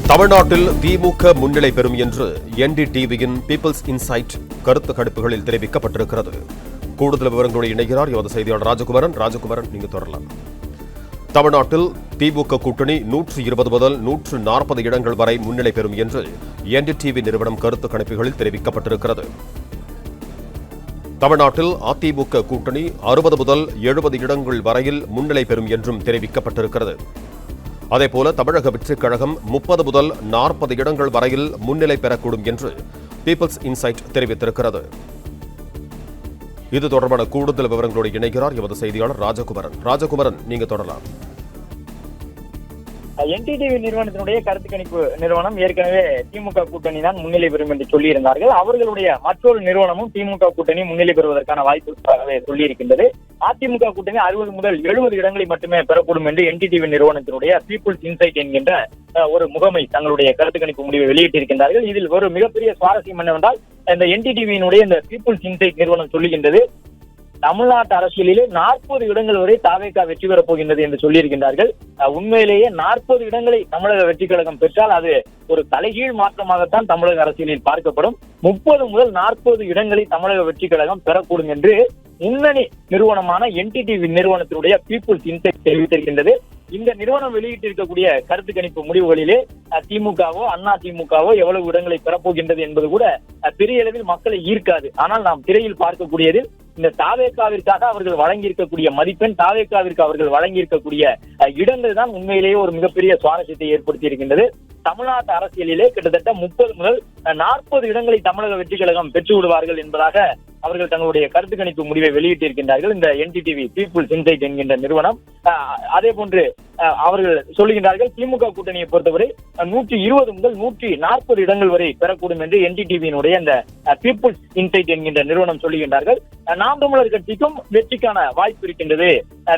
தமிழ்நாட்டில் திமுக முன்னிலை பெறும் என்று NDTVயின் பீப்பிள்ஸ் இன்சைட் கருத்து கணிப்புகளில் தெரிவிக்கப்பட்டிருக்கிறது. கூடுதல் விவரங்களோடு இணைகிறார் எமது செய்தியாளர் ராஜகுமாரன். ராஜகுமாரன், நீங்க தொடரலாம். தமிழ்நாட்டில் திமுக கூட்டணி 120 முதல் 140 இடங்கள் வரை முன்னிலை பெறும் என்று NDTV நிறுவனம் கருத்து கணிப்புகளில் தெரிவிக்கப்பட்டிருக்கிறது. தமிழ்நாட்டில் அதிமுக கூட்டணி 60 முதல் 70 இடங்கள் வரையில் முன்னிலை பெறும் என்றும் தெரிவிக்கப்பட்டிருக்கிறது. அதேபோல தமிழக வெற்றிக் கழகம் 30 முதல் 40 இடங்கள் வரையில் முன்னிலை பெறக்கூடும் என்று பீப்பிள்ஸ் இன்சைட் தெரிவித்திருக்கிறது. இது தொடர்பான கூடுதல் விவரங்களோடு இணைகிறார் எமது செய்தியாளர் ராஜகுமாரன். ராஜகுமாரன், நீங்க தொடரலாம். NDTV நிறுவனத்தினுடைய கருத்து கணிப்பு நிறுவனம் ஏற்கனவே திமுக கூட்டணி தான் முன்னிலை பெறும் என்று சொல்லியிருந்தார்கள். அவர்களுடைய மற்றொரு நிறுவனமும் திமுக கூட்டணி முன்னிலை பெறுவதற்கான வாய்ப்பு சொல்லியிருக்கின்றது. அதிமுக கூட்டணி 60 முதல் 70 இடங்களை மட்டுமே பெறக்கூடும் என்று NDTV நிறுவனத்தினுடைய பீப்புள்ஸ் இன்சைட் என்கின்ற ஒரு முகமை தங்களுடைய கருத்து கணிப்பு முடிவை வெளியிட்டிருக்கின்றார்கள். இதில் ஒரு மிகப்பெரிய சுவாரஸ்யம் என்னவென்றால், இந்த NDTVயினுடைய இந்த பீப்புள்ஸ் இன்சைட் நிறுவனம் சொல்லுகின்றது, தமிழ்நாட்டு அரசியலிலே 40 இடங்கள் வரை தாவேகா வெற்றி பெறப் போகின்றது என்று சொல்லியிருக்கின்றார்கள். உண்மையிலேயே 40 இடங்களை தமிழக வெற்றி கழகம் பெற்றால் அது ஒரு தலைகீழ் மாற்றமாகத்தான் தமிழக அரசியலில் பார்க்கப்படும். 30 முதல் 40 இடங்களை தமிழக வெற்றி கழகம் பெறக்கூடும் என்று முன்னணி நிறுவனமான NDTV நிறுவனத்தினுடைய பீப்புள்ஸ் இன்சைட் தெரிவித்திருக்கின்றது. இந்த நிறுவனம் வெளியிட்டிருக்கக்கூடிய கருத்து கணிப்பு முடிவுகளிலே திமுகவோ அதிமுகவோ எவ்வளவு இடங்களை பெறப்போகின்றது என்பது கூட பெரிய அளவில் மக்களை ஈர்க்காது. ஆனால் நாம் திரையில் பார்க்கக்கூடியதில் இந்த தாவேகாவிற்காக அவர்கள் வழங்கியிருக்கக்கூடிய மதிப்பெண், தாவேகாவிற்கு அவர்கள் வழங்கியிருக்கக்கூடிய இடங்கள் தான் உண்மையிலேயே ஒரு மிகப்பெரிய சுவாரஸ்யத்தை ஏற்படுத்தி இருக்கின்றது. தமிழ்நாட்டு அரசியலிலே கிட்டத்தட்ட 30 முதல் 40 இடங்களை தமிழக வெற்றி கழகம் பெற்று விடுவார்கள் என்பதாக அவர்கள் தங்களுடைய கருத்து கணிப்பு முடிவை வெளியிட்டிருக்கின்றார்கள். இந்த NDTV பீப்புள்ஸ் இன்சைட் என்கின்ற நிறுவனம் அதே போன்று அவர்கள் சொல்லுகின்றார்கள், திமுக கூட்டணியை பொறுத்தவரை 120 முதல் 140 இடங்கள் வரை பெறக்கூடும் என்று NDTVயினுடைய இந்த பீப்புள்ஸ் இன்சைட் என்கின்ற நிறுவனம் சொல்லுகின்றார்கள். நாம் தமிழர் கட்சிக்கும் வெற்றிக்கான வாய்ப்பு இருக்கின்றது.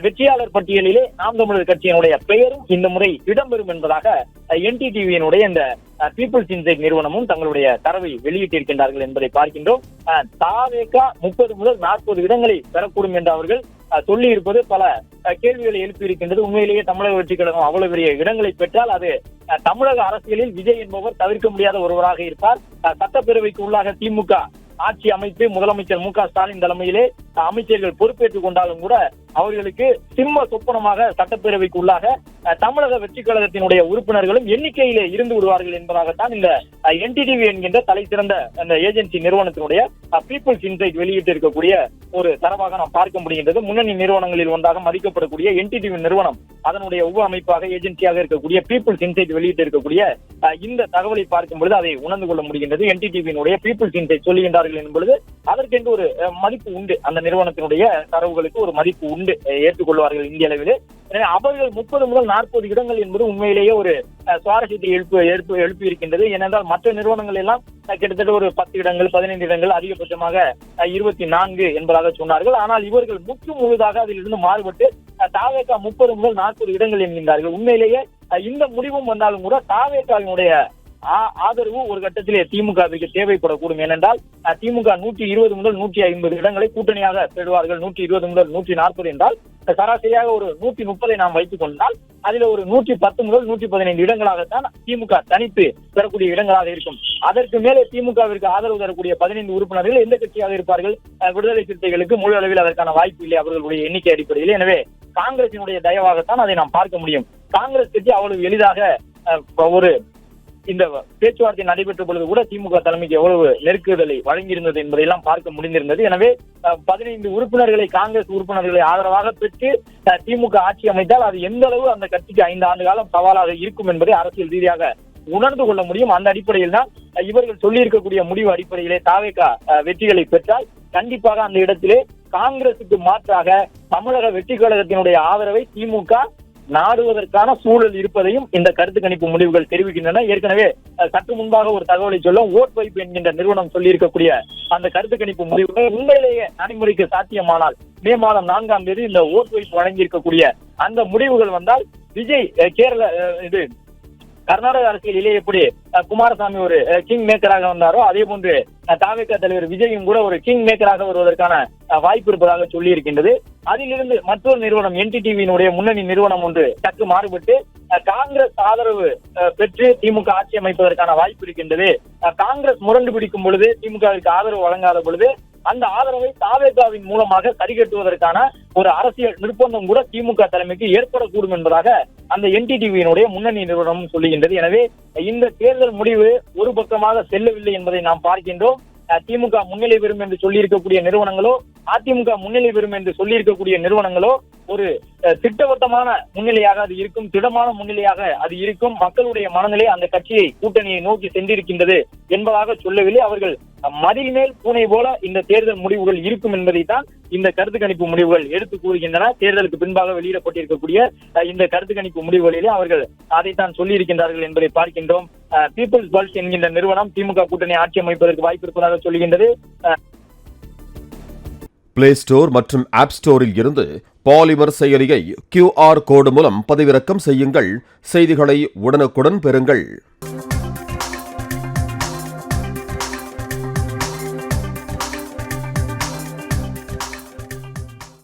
வெற்றியாளர் பட்டியலிலே நாம் தமிழர் கட்சியினுடைய பெயரும் இந்த முறை இடம்பெறும் என்பதாக NDTVயினுடைய இந்த பீப்புள்ஸ் இன்சைட் நிறுவனமும் தங்களுடைய தரவை வெளியிட்டிருக்கின்றார்கள் என்பதை பார்க்கின்றோம். தாவேகா 30 முதல் 40 இடங்களை பெறக்கூடும் என்று அவர்கள் சொல்லி இருப்பது பல கேள்விகளை எழுப்பி இருக்கின்றது. உண்மையிலேயே தமிழக வெற்றி கழகம் அவ்வளவு பெரிய இடங்களை பெற்றால் அது தமிழக அரசியலில் விஜய் என்பவர் தவிர்க்க முடியாத ஒருவராக இருப்பார். சட்டப்பேரவைக்கு உள்ளாக திமுக ஆட்சி அமைத்து முதலமைச்சர் MK ஸ்டாலின் தலைமையிலே அமைச்சர்கள் பொறுப்பேற்றுக் கொண்டாலும் கூட அவர்களுக்கு சிம்ம சொப்பனமாக சட்டப்பேரவைக்கு உள்ளாக தமிழக வெற்றி கழகத்தினுடைய உறுப்பினர்களும் எண்ணிக்கையிலே இருந்து விடுவார்கள் என்பதாகத்தான் இந்த NDTV என்கின்ற தலை சிறந்த அந்த ஏஜென்சி நிறுவனத்தினுடைய பீப்புள்ஸ் இன்சைட் வெளியிட்டு இருக்கக்கூடிய ஒரு தரவாக நாம் பார்க்க முடிகின்றது. முன்னணி நிறுவனங்களில் ஒன்றாக மதிக்கப்படக்கூடிய NDTV நிறுவனம் அதனுடைய உப அமைப்பாக ஏஜென்சியாக இருக்கக்கூடிய பீப்புள்ஸ் இன்சைட் வெளியிட்டு இருக்கக்கூடிய இந்த தகவலை பார்க்கும் பொழுது அதை உணர்ந்து கொள்ள முடிகின்றது. NDTVயினுடைய பீப்புள்ஸ் இன்சைட் சொல்லுகின்றார்கள் என்பது அதற்கென்று ஒரு மதிப்பு உண்டு. அந்த நிறுவனத்தினுடைய தரவுகளுக்கு ஒரு மதிப்பு உண்டு, ஏற்றுக்கொள்வார்கள் இந்திய அளவிலே. எனவே அவர்கள் 30 முதல் 40 இடங்கள் என்பது உண்மையிலேயே ஒரு சுவாரஸ்யத்தை எழுப்பி இருக்கின்றது. ஏனென்றால் மற்ற நிறுவனங்கள் எல்லாம் கிட்டத்தட்ட ஒரு 10 இடங்கள் 15 இடங்கள் அதிகபட்சமாக 24 என்பதாக சொன்னார்கள். ஆனால் இவர்கள் முற்று முழுதாக அதில் இருந்து மாறுபட்டு தாவேகா 30 முதல் 40 இடங்கள் என்கின்றார்கள். உண்மையிலேயே இந்த முடிவும் வந்தாலும் கூட தாவேகாவினுடைய ஆதரவு ஒரு கட்டத்திலே திமுகவிற்கு தேவைப்படக்கூடும். ஏனென்றால் திமுக 120 முதல் 150 இடங்களை கூட்டணியாக பெறுவார்கள். 120 முதல் 140 என்றால் சராசரியாக ஒரு 130 நாம் வைத்துக் கொண்டால் அதில் ஒரு 110 முதல் 115 இடங்களாகத்தான் திமுக தனித்து பெறக்கூடிய இடங்களாக இருக்கும். அதற்கு மேலே திமுகவிற்கு ஆதரவு தரக்கூடிய 15 உறுப்பினர்கள் எந்த கட்சியாக இருப்பார்கள்? விடுதலை சிறுத்தைகளுக்கு முழு அளவில் அதற்கான வாய்ப்பு இல்லை அவர்களுடைய எண்ணிக்கை அடிப்படையில். எனவே காங்கிரசினுடைய தயவாகத்தான் அதை நாம் பார்க்க முடியும். காங்கிரஸ் கட்சி அவ்வளவு எளிதாக ஒரு இந்த பேச்சுவார்த்தை நடைபெற்ற பொழுது கூட திமுக தலைமைக்கு எவ்வளவு நெருக்குதலை வழங்கியிருந்தது என்பதையெல்லாம் பார்க்க முடிந்திருந்தது. எனவே 15 உறுப்பினர்களை காங்கிரஸ் உறுப்பினர்களை ஆதரவாக பெற்று திமுக ஆட்சி அமைத்தால் அது எந்த அளவு அந்த கட்சிக்கு 5 ஆண்டு காலம் சவாலாக இருக்கும் என்பதை அரசியல் ரீதியாக உணர்ந்து கொள்ள முடியும். அந்த அடிப்படையில் தான் இவர்கள் சொல்லியிருக்கக்கூடிய முடிவு அடிப்படையிலே தாவேகா வெற்றிகளை பெற்றால் கண்டிப்பாக அந்த இடத்திலே காங்கிரசுக்கு மாற்றாக தமிழக வெற்றி கழகத்தினுடைய ஆதரவை திமுக நாடுவதற்கான சூழல் இருப்பதையும் இந்த கருத்து கணிப்பு முடிவுகள் தெரிவிக்கின்றன. ஏற்கனவே சற்று முன்பாக ஒரு தகவலை சொல்ல ஓட் வைப்பு என்கின்ற நிறுவனம் சொல்லியிருக்கக்கூடிய அந்த கருத்து கணிப்பு முடிவுகள் உண்மையிலேயே நடைமுறைக்கு சாத்தியமானால் மே மாதம் 4ஆம் தேதி இந்த ஓட் வைப்பு வழங்கியிருக்கக்கூடிய அந்த முடிவுகள் வந்தால் விஜய் கர்நாடக அரசியலிலே எப்படி குமாரசாமி ஒரு கிங் மேக்கராக வந்தாரோ அதே போன்று தாவேகா தலைவர் விஜயும் கூட ஒரு கிங் மேக்கராக வருவதற்கான வாய்ப்பு இருப்பதாக சொல்லி இருக்கின்றது. அதிலிருந்து மற்றொரு நிறுவனம் NDTV-யினுடைய முன்னணி நிறுவனம் ஒன்று சற்று மாறுபட்டு காங்கிரஸ் ஆதரவு பெற்று திமுக ஆட்சி அமைப்பதற்கான வாய்ப்பு இருக்கின்றது. காங்கிரஸ் முரண்டு பிடிக்கும் பொழுது திமுகவிற்கு ஆதரவு வழங்காத பொழுது அந்த ஆதரவை தாவேகாவின் மூலமாக சரிகட்டுவதற்கான ஒரு அரசியல் நிர்பந்தம் கூட திமுக தலைமைக்கு ஏற்படக்கூடும் என்பதாக அந்த NDTV-யினுடைய முன்னணி நிறுவனம் சொல்லுகின்றது. எனவே இந்த தேர்தல் முடிவு ஒரு பக்கமாக செல்லவில்லை என்பதை நாம் பார்க்கின்றோம். திமுக முன்னிலை பெறும் என்று சொல்லி இருக்கக்கூடிய நிறுவனங்களோ, அதிமுக முன்னிலை பெறும் என்று சொல்லி இருக்கக்கூடிய நிறுவனங்களோ ஒரு திட்டவட்டமான முன்னிலையாக அது இருக்கும், திடமான முன்னிலையாக அது இருக்கும். மக்களுடைய மனநிலை அந்த கட்சியை கூட்டணியை நோக்கி சென்றிருக்கின்றது என்பதாக சொல்லவில்லை. அவர்கள் மதில் மேல் பூனை போல இந்த தேர்தல் முடிவுகள் இருக்கும் என்பதைத்தான் இந்த கருத்து கணிப்பு முடிவுகள் எடுத்து கூறுகின்றன. தேர்தலுக்கு பின்பாக வெளியிடப்பட்டிருக்கக்கூடிய இந்த கருத்து கணிப்பு முடிவுகளிலே அவர்கள் அதைத்தான் சொல்லி இருக்கின்றார்கள் என்பதை பார்க்கின்றோம். பீப்புள்ஸ் பல்ஸ் என்கின்ற நிறுவனம் திமுக கூட்டணி ஆட்சி அமைப்பதற்கு வாய்ப்பு இருப்பதாக சொல்லுகின்றது. பிளே ஸ்டோர் மற்றும் ஆப் ஸ்டோரில் இருந்து பாலிமர் செயலியை QR கோடு மூலம் பதிவிறக்கம் செய்யுங்கள். செய்திகளை உடனுக்குடன் பெறுங்கள்.